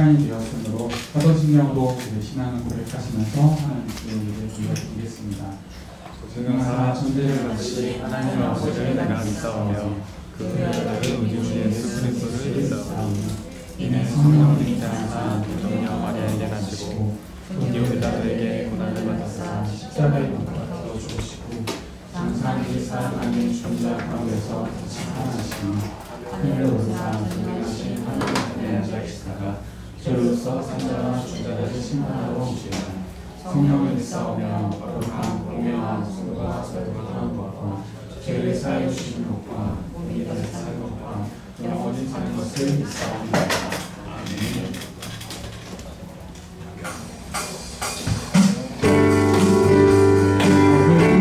시간이 되었으므로 사도신경으로 그 신앙을 고백하시면서 하나님께 예배를 드리겠습니다. 증명사 천대를 같이 하나님 아버지를 내가 믿사오며 그 아들은 우리 주 예수 그리스도를 믿사오며 이는 성령을 인자하사 정령 마리아에게 나시고 본디오 빌라도에게 고난을 받으사 십자가에 못 박혀 죽으시고 장사한 살아가는 존재 가운데서 다시 살아나시며 하늘에 오르사 존귀하신 하나님의 앉아계시다가 저로서 산자와 주자를 심판하러 오시리라. 성령을 믿사오며 거룩한 공명한 성도와 거룩한 것과 죄를 사하여 주시는 것과 몸이 다시 사는 것과 영원히 사는 것을 믿사옵니다. 아멘.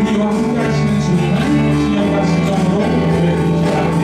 우리와 함께 하시는 주님은 신령과 진정으로 예배드립니다.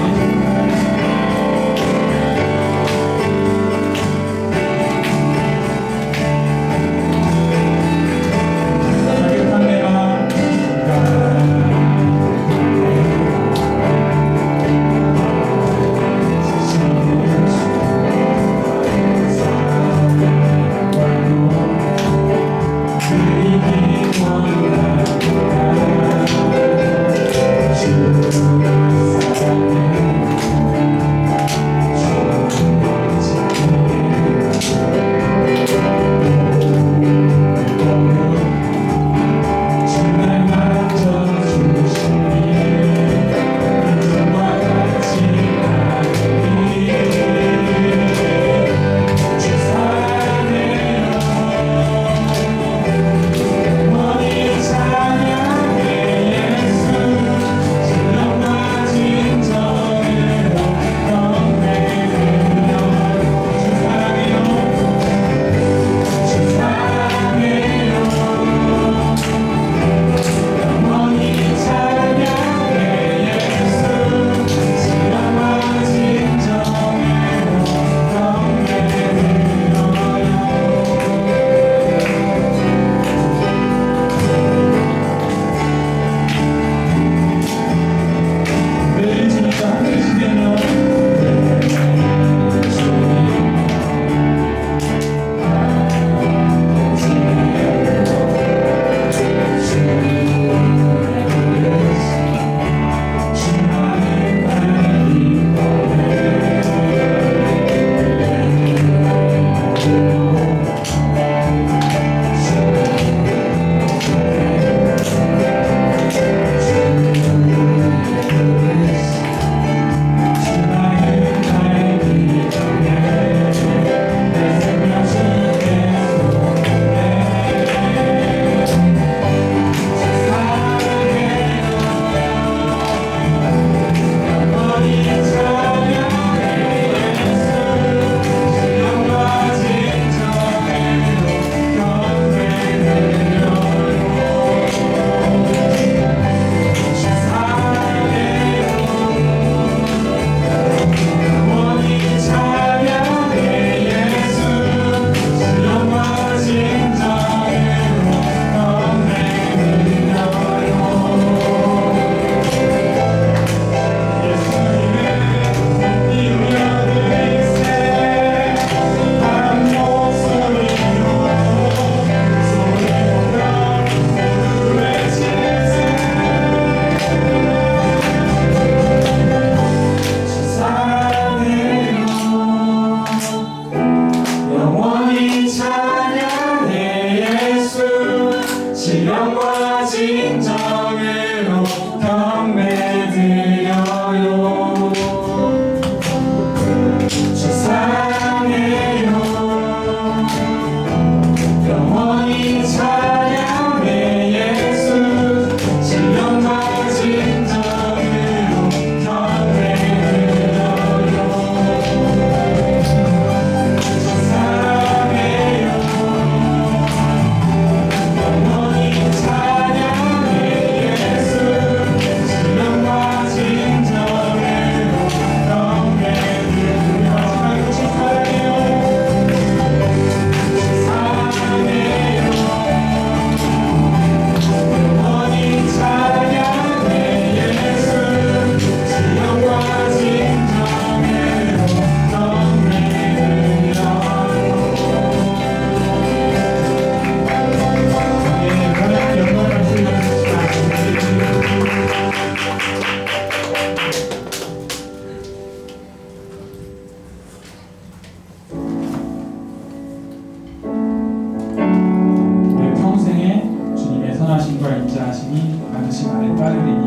인자하시니 반드시 나를 따르리니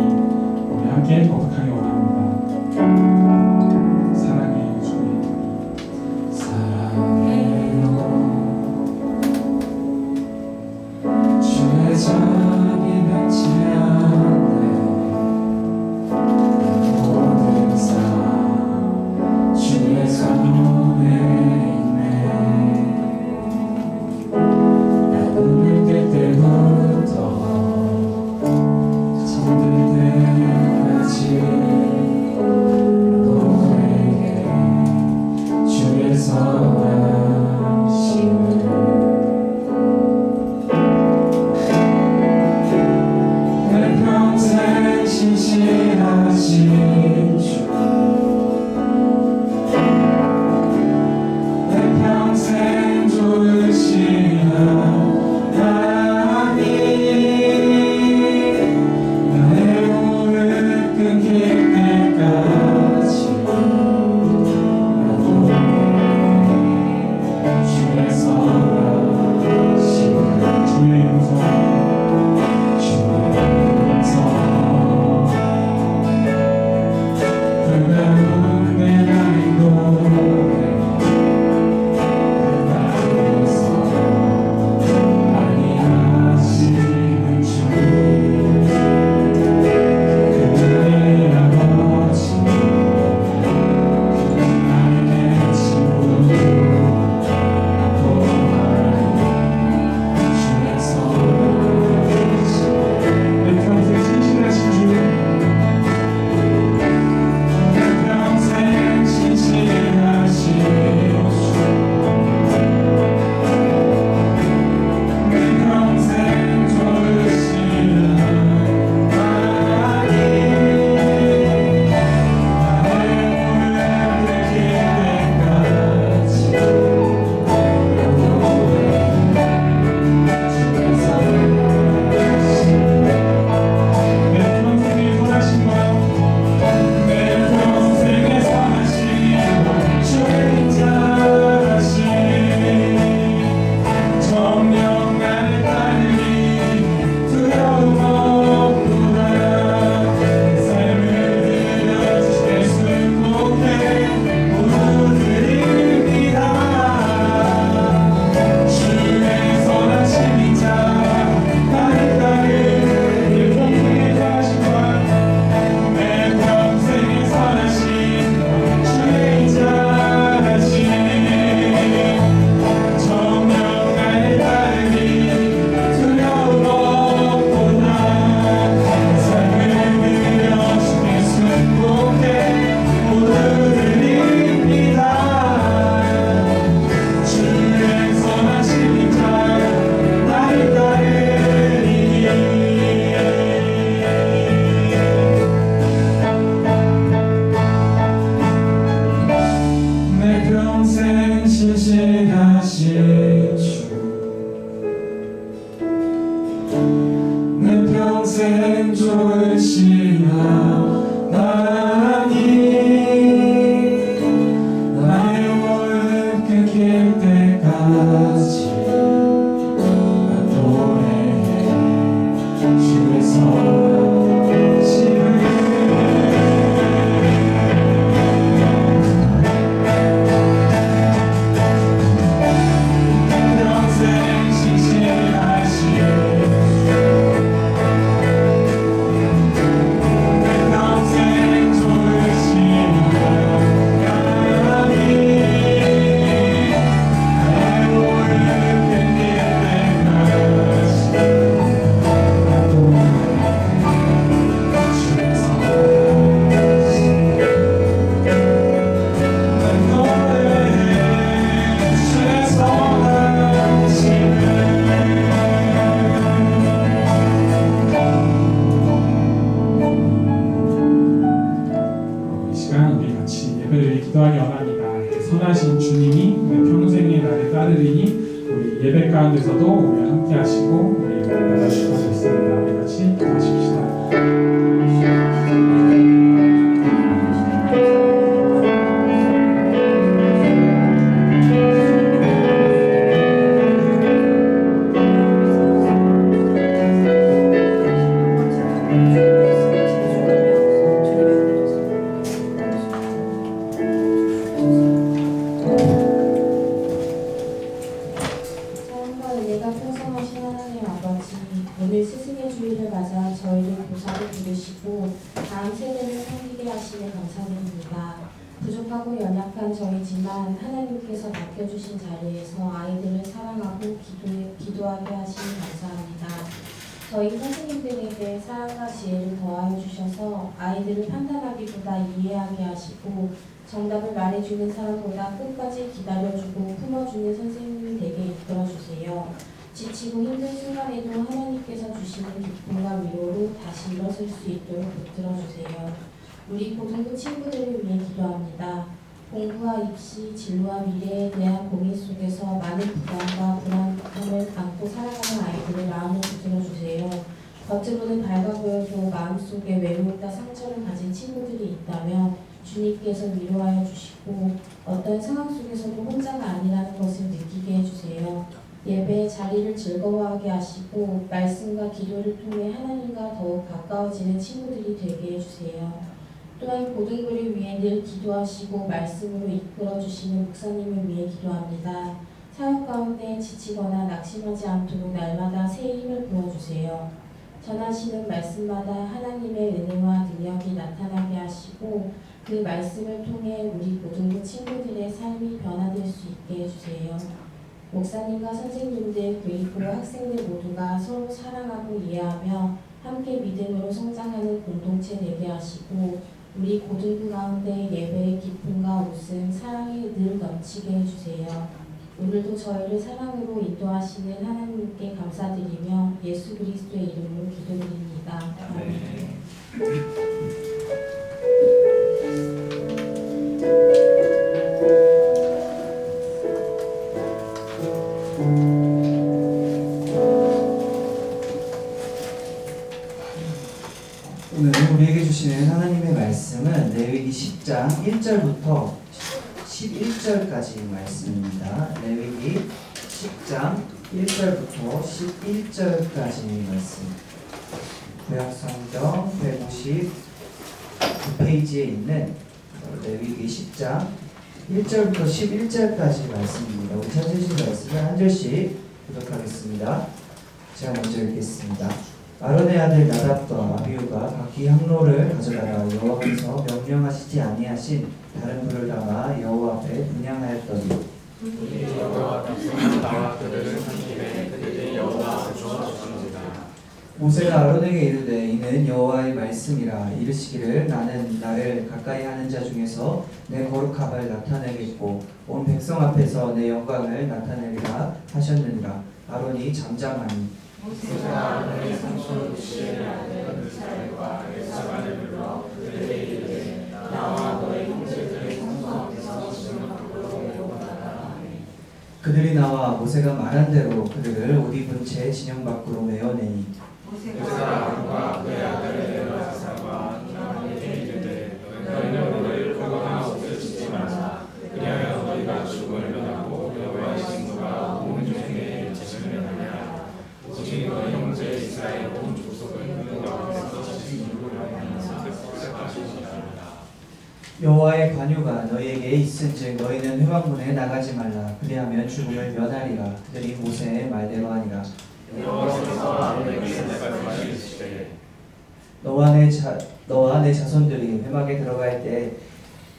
우리 함께 거듭하기 원합니다. 사랑해요 주님. 사랑해요 주의 자비 변치 않네 모든 삶 주의 손에 있네 나는 그때부터 잠들 때까지 너에게 주의 선하심을 내 평생 신실하신 주 내 평생 좋으신 하나님 나의 무릎 끊길 때까지 나도 주의 선하심을 주의 음성 주의 음성 그가운 내 나의 노래 나에게서 많이 하시는 주 그분의 아버지 그분 나의 친구 주의 선하심 내 평생 신실하신 주 내 평생 신실하신 주 내 평생 좋으신 하나님 나의 무릎 꿇길 때까지 주의 선하심 내 평생의 선하심과 내 평생의 선하심과 주의 인자하심 정녕 나를 따르니 두려움 없구나 내 삶을 들여 주께 승복해 모두 드립니다 주의 선하심 인자 나를 따르니 내 평생의 선하심 주의 인자하심 정녕 나를 따르니 두려움 없구나 내 삶을 들여 주께 승복해 모두 드립니다 주의 선하심 인자 나를 따르니 내 평생 신실하신 주 내 평생 좋으신 하나님 나의 무릎 끊길 때까지 나도 주의 선하심을 평생 신실하신 평생 좋으신 하나님 나의 무릎 끊길 때까지 나도 주의 선하심 난 너의 주의 선하심을 이 시간 우리 같이 예배를 기도하기 원합니다. 선하신 주님이 내 평생에 나를 따르리니 우리 예배 가운데서도 우리 함께 하시고 우리 예배를 받아주실 것을 믿습니다. 우리 같이 기도하십시다. 저희를 보살을 부르시고 다음 세대를 섬기게 하시며 감사드립니다. 부족하고 연약한 저희지만 하나님께서 맡겨주신 자리에서 아이들을 사랑하고 기도하게 하시니 감사합니다. 저희 선생님들에게 사랑과 지혜를 더하여 주셔서 아이들을 판단하기보다 이해하게 하시고 정답을 말해주는 사람보다 끝까지 기다려주고 품어주는 선생님이 되게 이끌어주세요. 지치고 힘든 순간에도 하나님께서 주시는 기쁨과 위로로 다시 일어설 수 있도록 붙들어주세요. 우리 고등부 친구들을 위해 기도합니다. 공부와 입시, 진로와 미래에 대한 고민 속에서 많은 부담과 불안함을 안고 살아가는 아이들을 마음을 붙들어주세요. 겉으로는 밝아 보여도 마음속에 외로움과 상처를 가진 친구들이 있다면 주님께서 위로하여 주시고 어떤 상황 속에서도 혼자가 아니라는 것을 느끼게 해주세요. 예배의 자리를 즐거워하게 하시고 말씀과 기도를 통해 하나님과 더욱 가까워지는 친구들이 되게 해주세요. 또한 고등부를 위해 늘 기도하시고 말씀으로 이끌어주시는 목사님을 위해 기도합니다. 사역 가운데 지치거나 낙심하지 않도록 날마다 새 힘을 부어주세요. 전하시는 말씀마다 하나님의 은혜와 능력이 나타나게 하시고 그 말씀을 통해 우리 고등부 친구들의 삶이 변화될 수 있게 해주세요. 목사님과 선생님들 그리고 학생들 모두가 서로 사랑하고 이해하며 함께 믿음으로 성장하는 공동체 되게 하시고 우리 고등부 가운데 예배의 기쁨과 웃음, 사랑이 늘 넘치게 해주세요. 오늘도 저희를 사랑으로 인도하시는 하나님께 감사드리며 예수 그리스도의 이름으로 기도드립니다. 아멘. 오늘 우리에게 주시는 하나님의 말씀은 레위기 10장 1절부터 11절까지 말씀입니다. 레위기 10장 1절부터 11절까지 말씀. 구약성경 159페이지에 있는 레위기 10장 1절부터 11절까지 말씀입니다. 우리 찾으신 말씀을 한 절씩 교독하겠습니다. 제가 먼저 읽겠습니다. 아론의 아들 나답과 아비후가 각기 향로를 가져다가 여호와께서 명령하시지 아니하신 다른 불을 담아 여호와 앞에 분향하였더니 나와 그들을 삼키되 그들이 여호와 앞에 주었습니다. 모세가 아론에게 이르되 이는 여호와의 말씀이라 이르시기를 나는 나를 가까이 하는 자 중에서 내 거룩함을 나타내겠고 온 백성 앞에서 내 영광을 나타내리라 하셨느니라. 아론이 잠잠하니 모세가 아론의 삼손 시엘의 아들 이스라엘과 엘사반을 불러 그들에게 이르되 나와 너의 형제들의 성소 앞에서 지금 밖으로 내고 나가라 하니 그들이 나와 모세가 말한 대로 그들을 옷 입은 채 진영 밖으로 메어내니 모세가 아론과 그의 아들 엘사반과 하나님께 이르되 너희는 너희를 끌거나 옷을 찢지 말라. 그리하여 너희가 죽음을 면하고 여호와의 신부가 온 중에 지심을 면하냐. 오직 너희 형제 이스라엘 온 족속은 여호와께서 지심으로 하나님께서 택하시니라. 여호와의 관유가 너희에게 있은즉 너희는 회막문에 나가지 말라. 그리하면 죽음을 면하리라. 그들이 모세의 말대로 하니라. 여호와께서 아론에게 말씀하시되 너와 내 자손들이 회막에 들어갈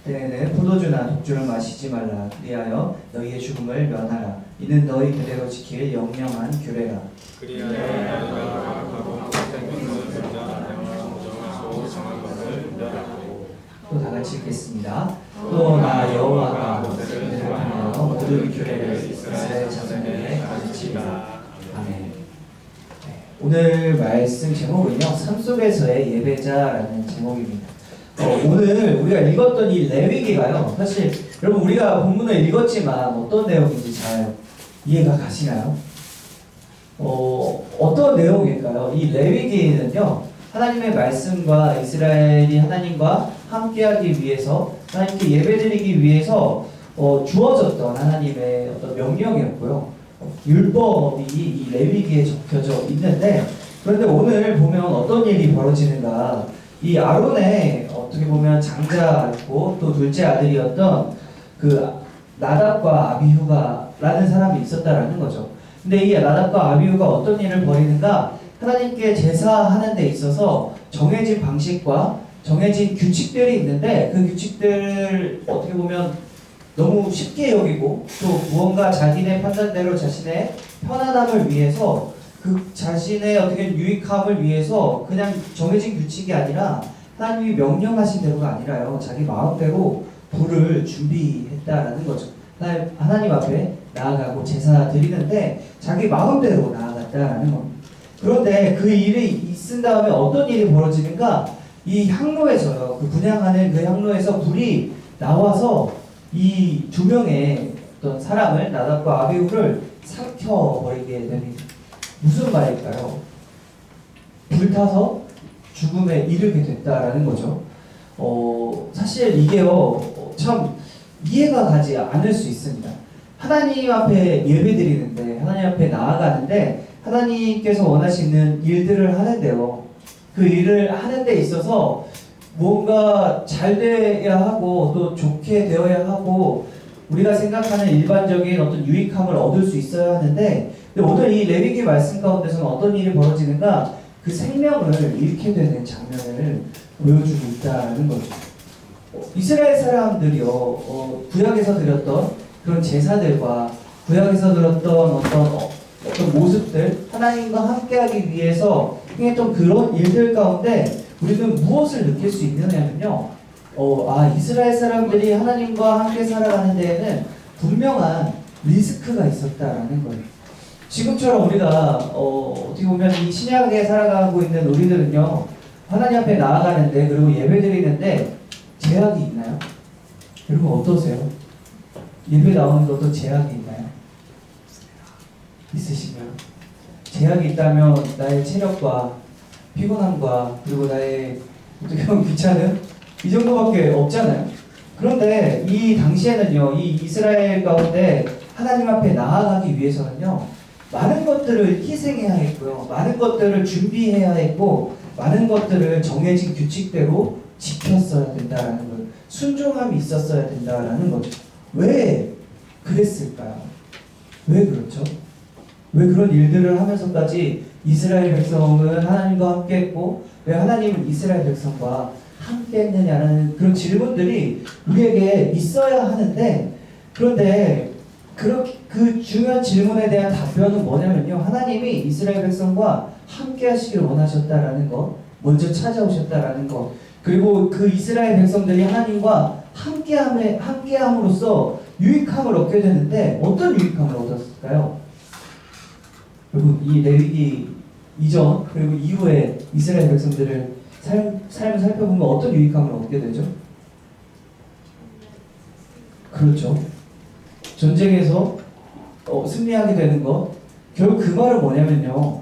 때에는 포도주나 독주를 마시지 말라. 그리하여 너희의 죽음을 면하라. 이는 너희 그대로 지킬 영영한 규례라. 그리하여 너희가 거룩하고 생명을 존재하며 정정하고 정한 것을 면하고 또 다 같이 읽겠습니다. 또 나 여호와가 모세를 대하여 모든 규례를 이스라엘 자손에게 가르치라. 아멘. 오늘 말씀 제목은요, 삶 속에서의 예배자라는 제목입니다. 오늘 우리가 읽었던 이 레위기가요, 사실 여러분 우리가 본문을 읽었지만 어떤 내용인지 잘 이해가 가시나요? 어떤 내용일까요? 이 레위기는요, 하나님의 말씀과 이스라엘이 하나님과 함께하기 위해서, 하나님께 예배드리기 위해서 주어졌던 하나님의 어떤 명령이었고요. 율법이 이 레위기에 적혀져 있는데, 그런데 오늘 보면 어떤 일이 벌어지는가? 이 아론의 어떻게 보면 장자였고 또 둘째 아들이었던 그 나답과 아비후가라는 사람이 있었다라는 거죠. 근데 이 나답과 아비후가 어떤 일을 벌이는가? 하나님께 제사하는 데 있어서 정해진 방식과 정해진 규칙들이 있는데 그 규칙들 어떻게 보면 너무 쉽게 여기고 또 무언가 자기네 판단대로 자신의 편안함을 위해서 그 자신의 어떻게 유익함을 위해서 그냥 정해진 규칙이 아니라 하나님이 명령하신 대로가 아니라요. 자기 마음대로 불을 준비했다라는 거죠. 하나님 앞에 나아가고 제사 드리는데 자기 마음대로 나아갔다라는 겁니다. 그런데 그 일이 있은 다음에 어떤 일이 벌어지는가? 이 향로에서요. 그 분향하는 그 향로에서 불이 나와서 이 두 명의 어떤 사람을 나답과 아비후를 삼켜버리게 됩니다. 무슨 말일까요? 불타서 죽음에 이르게 됐다라는 거죠. 사실 이게요, 참 이해가 가지 않을 수 있습니다. 하나님 앞에 예배드리는데, 하나님 앞에 나아가는데, 하나님께서 원하시는 일들을 하는데요. 그 일을 하는 데 있어서 뭔가 잘 돼야 하고, 또 좋게 되어야 하고, 우리가 생각하는 일반적인 어떤 유익함을 얻을 수 있어야 하는데, 근데 오늘 이 레위기 말씀 가운데서는 어떤 일이 벌어지는가? 그 생명을 잃게 되는 장면을 보여주고 있다는 거죠. 이스라엘 사람들이요, 구약에서 드렸던 그런 제사들과 구약에서 드렸던 어떤 모습들, 하나님과 함께하기 위해서 행했던 그런 일들 가운데 우리는 무엇을 느낄 수 있느냐면요, 이스라엘 사람들이 하나님과 함께 살아가는 데에는 분명한 리스크가 있었다라는 거예요. 지금처럼 우리가 어떻게 보면 이 신약에 살아가고 있는 우리들은요, 하나님 앞에 나아가는데 그리고 예배드리는데 제약이 있나요? 여러분 어떠세요? 예배 나오는 것도 제약이 있나요? 있으신가요? 제약이 있다면 나의 체력과 피곤함과 그리고 나의 어떻게 보면 귀찮음 이 정도밖에 없잖아요. 그런데 이 당시에는요, 이 이스라엘 가운데 하나님 앞에 나아가기 위해서는요, 많은 것들을 희생해야 했고요, 많은 것들을 준비해야 했고, 많은 것들을 정해진 규칙대로 지켰어야 된다라는 거예요. 순종함이 있었어야 된다라는 거죠. 왜 그랬을까요? 왜 그렇죠? 왜 그런 일들을 하면서까지 이스라엘 백성은 하나님과 함께 했고 왜 하나님은 이스라엘 백성과 함께 했느냐는 그런 질문들이 우리에게 있어야 하는데, 그런데 그 중요한 질문에 대한 답변은 뭐냐면요, 하나님이 이스라엘 백성과 함께 하시길 원하셨다라는 것, 먼저 찾아오셨다라는 것, 그리고 그 이스라엘 백성들이 하나님과 함께함으로써 유익함을 얻게 되는데 어떤 유익함을 얻었을까요? 여러분, 이 레위기 이전 그리고 이후에 이스라엘 백성들을 삶을 살펴보면 어떤 유익함을 얻게 되죠? 그렇죠. 전쟁에서 승리하게 되는 것. 결국 그 말은 뭐냐면요,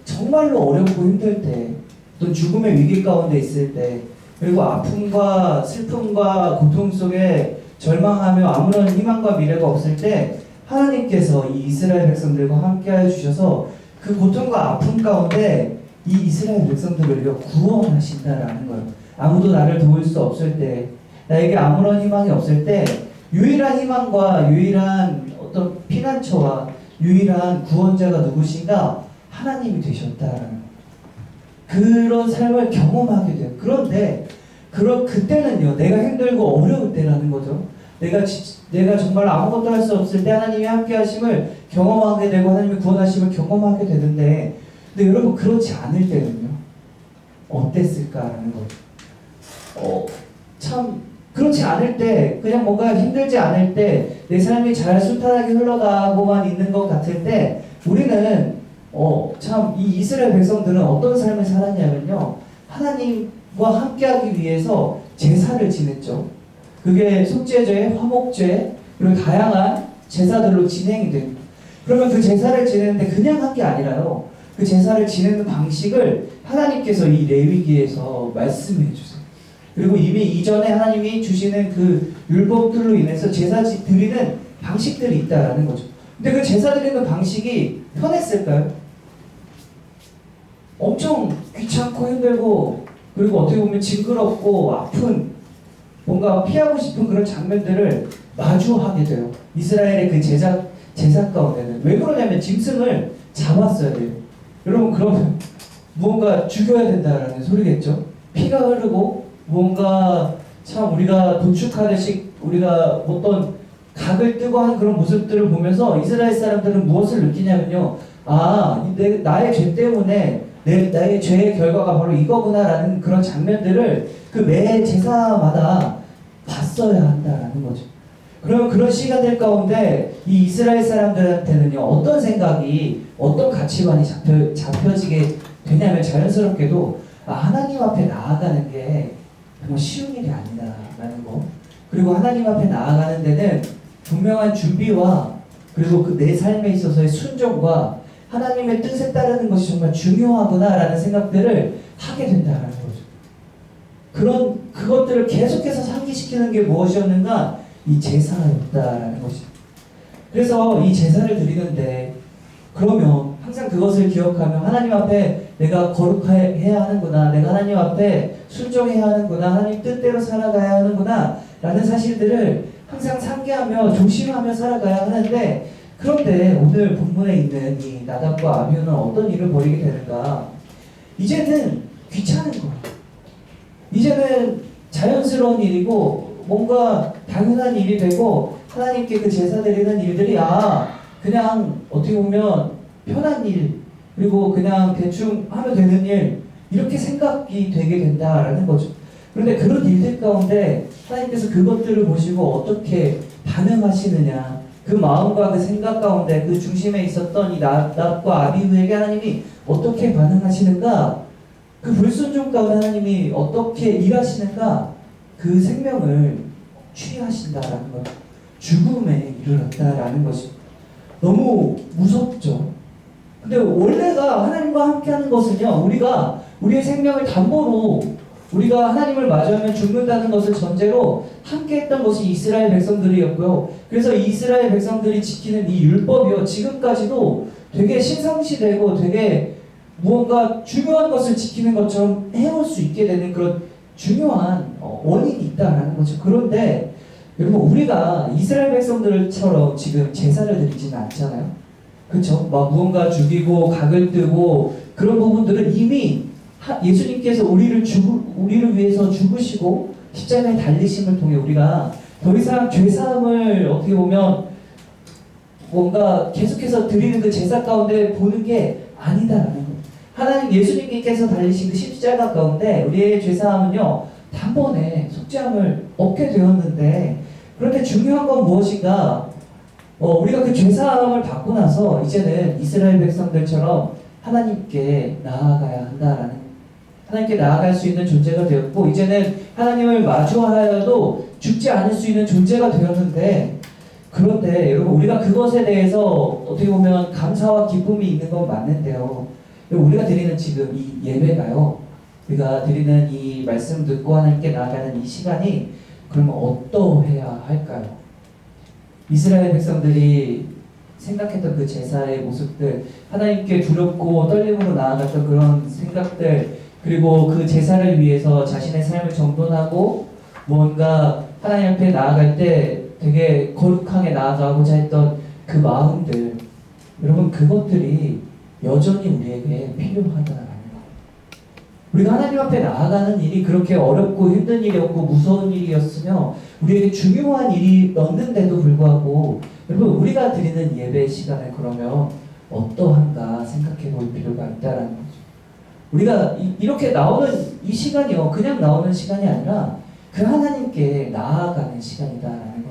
정말로 어렵고 힘들 때, 또 죽음의 위기 가운데 있을 때, 그리고 아픔과 슬픔과 고통 속에 절망하며 아무런 희망과 미래가 없을 때 하나님께서 이 이스라엘 백성들과 함께하여 주셔서 그 고통과 아픔 가운데 이 이스라엘 백성들을 구원하신다라는 거예요. 아무도 나를 도울 수 없을 때, 나에게 아무런 희망이 없을 때 유일한 희망과 유일한 어떤 피난처와 유일한 구원자가 누구신가? 하나님이 되셨다라는 거예요. 그런 삶을 경험하게 돼요. 그런데 그때는요, 내가 힘들고 어려울 때라는 거죠. 내가 정말 아무것도 할 수 없을 때 하나님이 함께 하심을 경험하게 되고 하나님이 구원하심을 경험하게 되는데, 근데 여러분 그렇지 않을 때는요, 어땠을까라는 거죠. 참 그렇지 않을 때, 그냥 뭔가 힘들지 않을 때, 내 삶이 잘 순탄하게 흘러가고만 있는 것 같을 때, 우리는 참 이 이스라엘 백성들은 어떤 삶을 살았냐면요, 하나님과 함께하기 위해서 제사를 지냈죠. 그게 속죄제, 화목제, 그리고 다양한 제사들로 진행이 됩니다. 그러면 그 제사를 지내는데 그냥 한 게 아니라요, 그 제사를 지내는 방식을 하나님께서 이 레위기에서 말씀해 주세요. 그리고 이미 이전에 하나님이 주시는 그 율법들로 인해서 제사 드리는 방식들이 있다라는 거죠. 근데 그 제사 드리는 방식이 편했을까요? 엄청 귀찮고 힘들고, 그리고 어떻게 보면 징그럽고 아픈, 뭔가 피하고 싶은 그런 장면들을 마주하게 돼요. 이스라엘의 그 제사 가운데는. 왜 그러냐면 짐승을 잡았어야 돼요. 여러분 그러면 무언가 죽여야 된다라는 소리겠죠. 피가 흐르고 무언가 참 우리가 도축하듯이 우리가 어떤 각을 뜨고 하는 그런 모습들을 보면서 이스라엘 사람들은 무엇을 느끼냐면요. 나의 죄 때문에 나의 죄의 결과가 바로 이거구나라는 그런 장면들을 그 매 제사마다 봤어야 한다라는 거죠. 그러면 그런 시간들 가운데 이 이스라엘 사람들한테는요, 어떤 생각이, 어떤 가치관이 잡혀지게 되냐면 자연스럽게도 하나님 앞에 나아가는 게 정말 쉬운 일이 아니다라는 거. 그리고 하나님 앞에 나아가는 데는 분명한 준비와 그리고 그 내 삶에 있어서의 순종과 하나님의 뜻에 따르는 것이 정말 중요하구나라는 생각들을 하게 된다라는 거죠. 그것들을 계속해서 상기시키는 게 무엇이었는가? 이 제사였다라는 것이죠. 그래서 이 제사를 드리는데 그러면 항상 그것을 기억하며 하나님 앞에 내가 거룩해야 하는구나, 내가 하나님 앞에 순종해야 하는구나, 하나님 뜻대로 살아가야 하는구나 라는 사실들을 항상 상기하며 조심하며 살아가야 하는데, 그런데 오늘 본문에 있는 이 나답과 아비후는 어떤 일을 벌이게 되는가? 이제는 귀찮은 거예요. 이제는 자연스러운 일이고 뭔가 당연한 일이 되고 하나님께 그 제사 드리는 일들이 그냥 어떻게 보면 편한 일, 그리고 그냥 대충 하면 되는 일, 이렇게 생각이 되게 된다라는 거죠. 그런데 그런 일들 가운데 하나님께서 그것들을 보시고 어떻게 반응하시느냐, 그 마음과 그 생각 가운데 그 중심에 있었던 이 나답과 아비후에게 하나님이 어떻게 반응하시는가, 그 불순종 가운데 하나님이 어떻게 일하시는가, 그 생명을 취하신다라는 것, 죽음에 이르렀다라는 것이 너무 무섭죠. 근데 원래가 하나님과 함께하는 것은요, 우리가 우리의 생명을 담보로 우리가 하나님을 마주하면 죽는다는 것을 전제로 함께했던 것이 이스라엘 백성들이었고요. 그래서 이스라엘 백성들이 지키는 이 율법이요, 지금까지도 되게 신성시되고 되게 무언가 중요한 것을 지키는 것처럼 해올 수 있게 되는 그런 중요한 원인이 있다라는 거죠. 그런데 여러분, 우리가 이스라엘 백성들처럼 지금 제사를 드리지는 않잖아요. 그렇죠? 막 무언가 죽이고 각을 뜨고 그런 부분들은 이미 예수님께서 우리를 위해서 죽으시고 십자가에 달리심을 통해 우리가 더 이상 죄사함을 어떻게 보면 뭔가 계속해서 드리는 그 제사 가운데 보는 게 아니다라는 거예요. 하나님 예수님께서 달리신 그 십자가 가운데 우리의 죄사함은요, 단번에 속죄함을 얻게 되었는데, 그런데 중요한 건 무엇인가? 우리가 그 죄사함을 받고 나서 이제는 이스라엘 백성들처럼 하나님께 나아가야 한다라는, 하나님께 나아갈 수 있는 존재가 되었고, 이제는 하나님을 마주하여도 죽지 않을 수 있는 존재가 되었는데, 그런데 여러분, 우리가 그것에 대해서 어떻게 보면 감사와 기쁨이 있는 건 맞는데요, 우리가 드리는 지금 이 예배가요, 우리가 드리는 이 말씀 듣고 하나님께 나아가는 이 시간이 그러면 어떠해야 할까요? 이스라엘 백성들이 생각했던 그 제사의 모습들, 하나님께 두렵고 떨림으로 나아갔던 그런 생각들, 그리고 그 제사를 위해서 자신의 삶을 정돈하고 뭔가 하나님 앞에 나아갈 때 되게 거룩하게 나아가고자 했던 그 마음들, 여러분, 그것들이 여전히 우리에게 필요하다는 거예요. 우리가 하나님 앞에 나아가는 일이 그렇게 어렵고 힘든 일이었고 무서운 일이었으며 우리에게 중요한 일이었는데도 불구하고, 여러분, 우리가 드리는 예배 시간을 그러면 어떠한가 생각해 볼 필요가 있다는 거죠. 우리가 이렇게 나오는 이 시간이요, 그냥 나오는 시간이 아니라 그 하나님께 나아가는 시간이다라는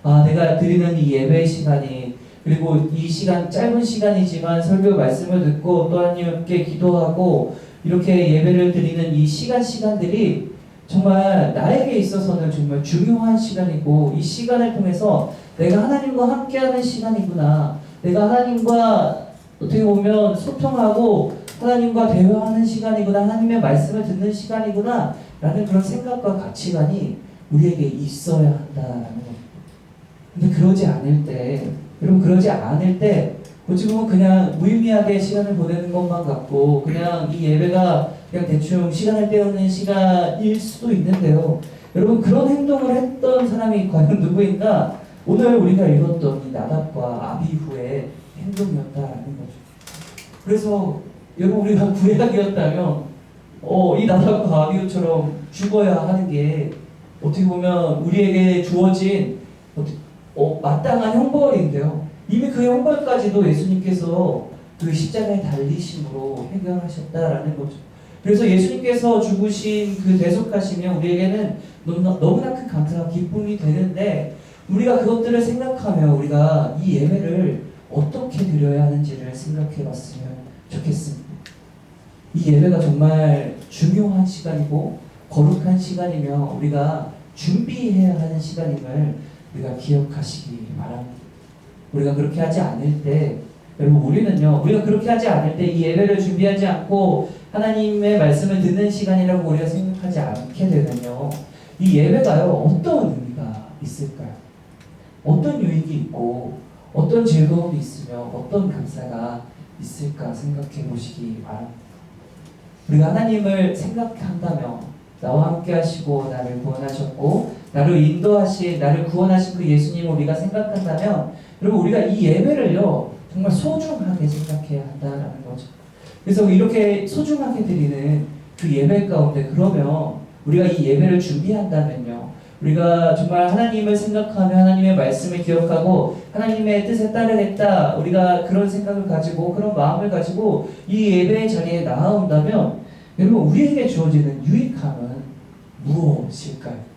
거예요. 내가 드리는 이 예배 시간이, 그리고 이 시간, 짧은 시간이지만 설교 말씀을 듣고 또 하나님께 기도하고 이렇게 예배를 드리는 이 시간들이 정말 나에게 있어서는 정말 중요한 시간이고, 이 시간을 통해서 내가 하나님과 함께하는 시간이구나, 내가 하나님과 어떻게 보면 소통하고 하나님과 대화하는 시간이구나, 하나님의 말씀을 듣는 시간이구나 라는 그런 생각과 가치관이 우리에게 있어야 한다라는 겁니다. 근데 그러지 않을 때, 여러분, 그러지 않을 때 어찌 보면 그냥 무의미하게 시간을 보내는 것만 같고 그냥 이 예배가 그냥 대충 시간을 때우는 시간일 수도 있는데요, 여러분, 그런 행동을 했던 사람이 과연 누구인가? 오늘 우리가 읽었던 이 나답과 아비후의 행동이었다라는 거죠. 그래서 여러분 우리가 구약이었다면 이 나답과 아비후처럼 죽어야 하는 게 어떻게 보면 우리에게 주어진 마땅한 형벌인데요. 이미 그 형벌까지도 예수님께서 그 십자가에 달리심으로 해결하셨다라는 거죠. 그래서 예수님께서 죽으신 그 대속하시면 우리에게는 너무나 큰 감사와 기쁨이 되는데 우리가 그것들을 생각하며 우리가 이 예배를 어떻게 드려야 하는지를 생각해 봤으면 좋겠습니다. 이 예배가 정말 중요한 시간이고 거룩한 시간이며 우리가 준비해야 하는 시간임을 우리가 기억하시기 바랍니다. 우리가 그렇게 하지 않을 때 여러분 우리가 그렇게 하지 않을 때 이 예배를 준비하지 않고 하나님의 말씀을 듣는 시간이라고 우리가 생각하지 않게 되면요 이 예배가요 어떤 의미가 있을까요? 어떤 유익이 있고 어떤 즐거움이 있으며 어떤 감사가 있을까 생각해 보시기 바랍니다. 우리가 하나님을 생각한다며 나와 함께 하시고 나를 구원하셨고 나를 인도하신 나를 구원하신 그 예수님을 우리가 생각한다면 여러분 우리가 이 예배를요 정말 소중하게 생각해야 한다라는 거죠. 그래서 이렇게 소중하게 드리는 그 예배 가운데 그러면 우리가 이 예배를 준비한다면요 우리가 정말 하나님을 생각하며 하나님의 말씀을 기억하고 하나님의 뜻에 따르겠다 우리가 그런 생각을 가지고 그런 마음을 가지고 이 예배의 자리에 나아온다면 여러분 우리에게 주어지는 유익함은 무엇일까요?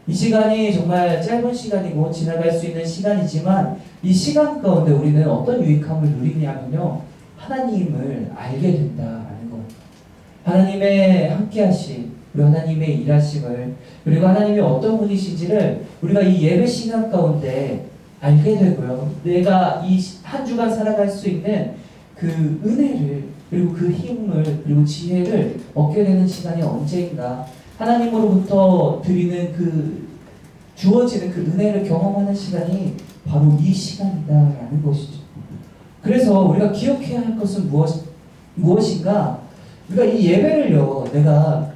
이 시간이 정말 짧은 시간이고 지나갈 수 있는 시간이지만 이 시간 가운데 우리는 어떤 유익함을 누리냐면요 하나님을 알게 된다라는 거예요. 하나님의 함께하심 그리고 하나님의 일하심을 그리고 하나님이 어떤 분이신지를 우리가 이 예배 시간 가운데 알게 되고요. 내가 이 한 주간 살아갈 수 있는 그 은혜를 그리고 그 힘을 그리고 지혜를 얻게 되는 시간이 언제인가 하나님으로부터 드리는 그 주어지는 그 은혜를 경험하는 시간이 바로 이 시간이다라는 것이죠. 그래서 우리가 기억해야 할 것은 무엇인가? 우리가 이 예배를요, 내가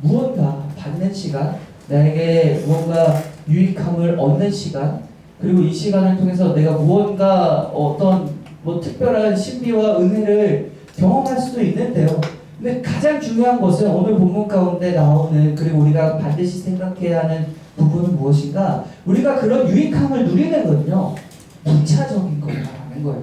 무언가 받는 시간, 나에게 무언가 유익함을 얻는 시간, 그리고 이 시간을 통해서 내가 무언가 어떤 특별한 신비와 은혜를 경험할 수도 있는데요. 근데 가장 중요한 것은 오늘 본문 가운데 나오는 그리고 우리가 반드시 생각해야 하는 부분은 무엇인가? 우리가 그런 유익함을 누리는 건요, 부차적인 거라는 거예요.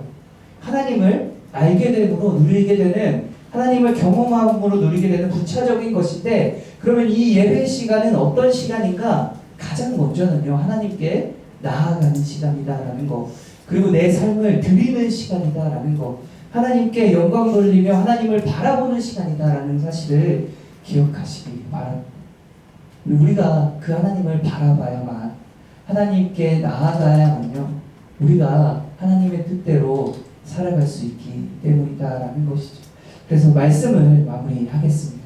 하나님을 알게 됨으로 누리게 되는 하나님을 경험함으로 누리게 되는 부차적인 것인데 그러면 이 예배 시간은 어떤 시간인가? 가장 먼저는요 하나님께 나아가는 시간이다라는 거 그리고 내 삶을 드리는 시간이다라는 거 하나님께 영광 돌리며 하나님을 바라보는 시간이다라는 사실을 기억하시기 바랍니다. 우리가 그 하나님을 바라봐야만 하나님께 나아가야만요 우리가 하나님의 뜻대로 살아갈 수 있기 때문이다라는 것이죠. 그래서 말씀을 마무리하겠습니다.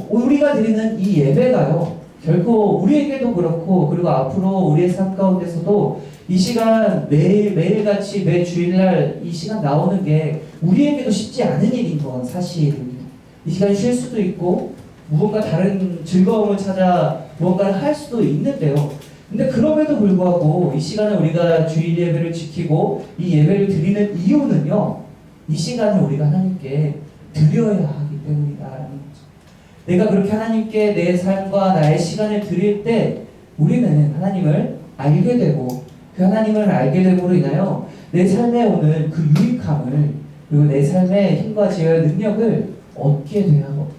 우리가 드리는 이 예배가요 결코 우리에게도 그렇고 그리고 앞으로 우리의 삶 가운데서도 이 시간 매일같이 매 주일날 이 시간 나오는 게 우리에게도 쉽지 않은 일인 건 사실입니다. 이 시간 쉴 수도 있고 무언가 다른 즐거움을 찾아 무언가를 할 수도 있는데요. 근데 그럼에도 불구하고 이 시간에 우리가 주일 예배를 지키고 이 예배를 드리는 이유는요. 이 시간을 우리가 하나님께 드려야 하기 때문이다라는 거죠. 내가 그렇게 하나님께 내 삶과 나의 시간을 드릴 때 우리는 하나님을 알게 되고 그 하나님을 알게 됨으로 인하여 내 삶에 오는 그 유익함을 그리고 내 삶의 힘과 지혜와 능력을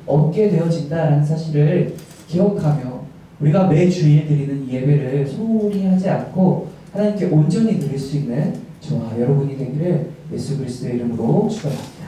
얻게 되어진다라는 사실을 기억하며 우리가 매 주일 드리는 예배를 소홀히 하지 않고 하나님께 온전히 드릴 수 있는 저와 여러분이 되기를 예수 그리스도의 이름으로 축원합니다.